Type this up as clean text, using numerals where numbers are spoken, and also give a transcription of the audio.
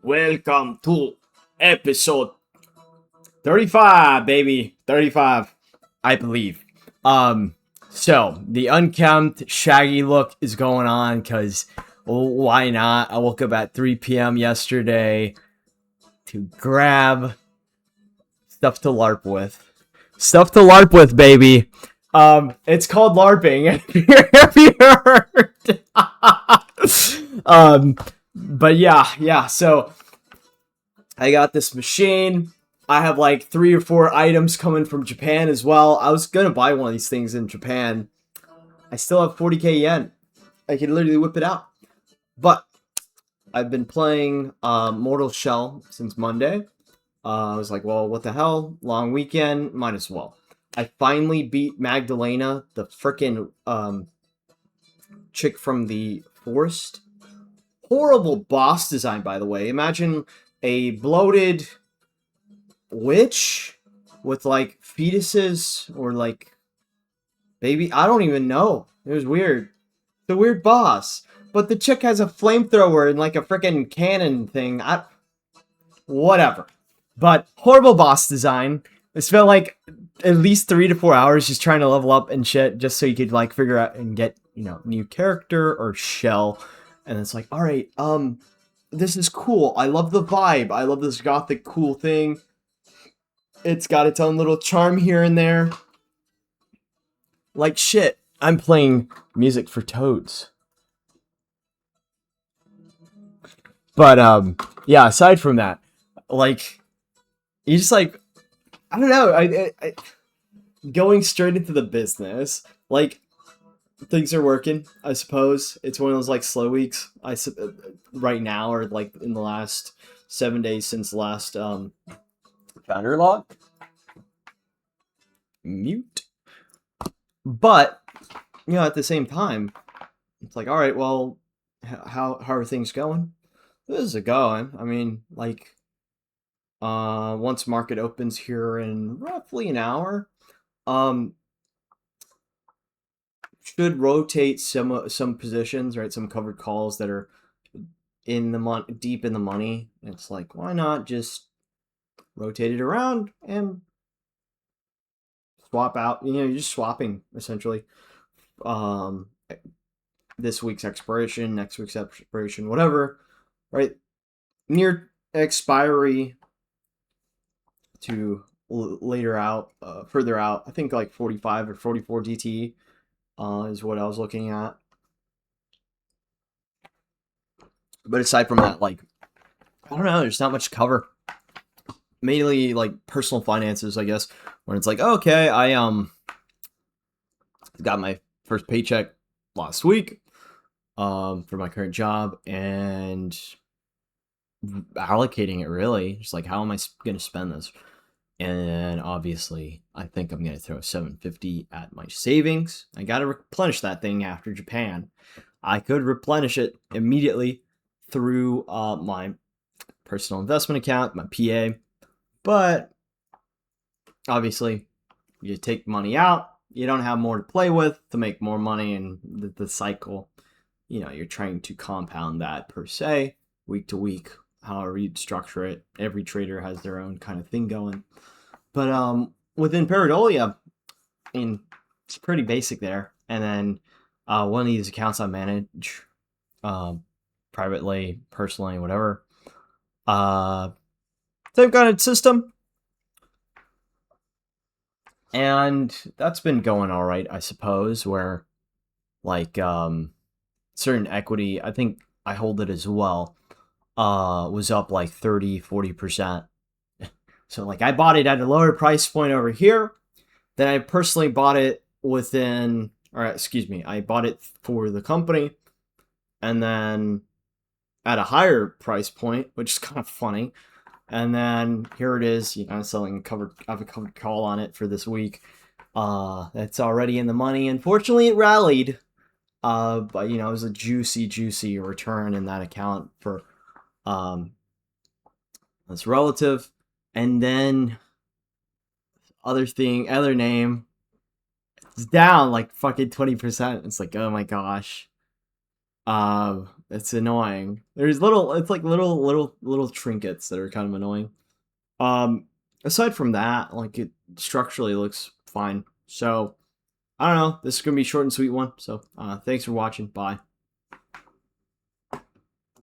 Welcome to episode 35, baby. 35, I believe. So the unkempt, shaggy look is going on because, well, why not? I woke up at 3 p.m. yesterday to grab stuff to LARP with. Stuff to LARP with, baby. It's called LARPing. Have you heard? But yeah. So I got this machine. I have like 3 or 4 items coming from Japan as well. I was gonna buy one of these things in Japan. I still have 40k yen. I can literally whip it out. But I've been playing Mortal Shell since Monday. I was like, well, what the hell? Long weekend, might as well. I finally beat Magdalena, the frickin' chick from the forest. Horrible boss design, by the way. Imagine a bloated witch with like fetuses or like baby. I don't even know. It was weird. It's a weird boss. But the chick has a flamethrower and like a freaking cannon thing. Whatever. But horrible boss design. I spent like at least 3 to 4 hours just trying to level up and shit, just so you could like figure out and get, new character or shell. And it's like, all right, this is cool. I love the vibe. I love this gothic cool thing. It's got its own little charm here and there. Like shit, I'm playing music for toads. But yeah, aside from that, like, you just like, I don't know, I going straight into the business, like, things are working, I suppose. It's one of those like slow weeks right now, or like in the last 7 days since last founder log mute. But at the same time, it's like, all right, well, how are things going? This is going. I mean, like, once market opens here in roughly an hour, should rotate some positions, right? Some covered calls that are in the deep in the money. It's like, why not just rotate it around and swap out? You're just swapping essentially. This week's expiration, next week's expiration, whatever, right? Near expiry to later out, further out. I think like 45 or 44 DT is what I was looking at. But aside from that, like, I don't know, there's not much cover. Mainly like personal finances, I guess, when it's like, okay, I got my first paycheck last week for my current job, and allocating it, really just like, how am I gonna spend this? And obviously I think I'm gonna throw 750 at my savings. I gotta replenish that thing after Japan. I could replenish it immediately through my personal investment account, my PA, but obviously you take money out, you don't have more to play with to make more money, and the cycle, you're trying to compound that per se, week to week, however you'd structure it. Every trader has their own kind of thing going. But within Paradolia, I mean, it's pretty basic there. And then one of these accounts I manage privately, personally, whatever. Same kind of system. And that's been going all right, I suppose, where like certain equity, I think I hold it as well, was up like 30-40%. So like, I bought it at a lower price point over here. Then I personally bought it I bought it for the company, and then at a higher price point, which is kind of funny. And then here it is, selling I have a covered call on it for this week. It's already in the money. Unfortunately, it rallied. But it was a juicy return in that account for this relative. And then other name, it's down like fucking 20%. It's like, oh my gosh. It's annoying. There's it's like little trinkets that are kind of annoying. Aside from that, like it structurally looks fine. So I don't know. This is gonna be a short and sweet one. So thanks for watching. Bye.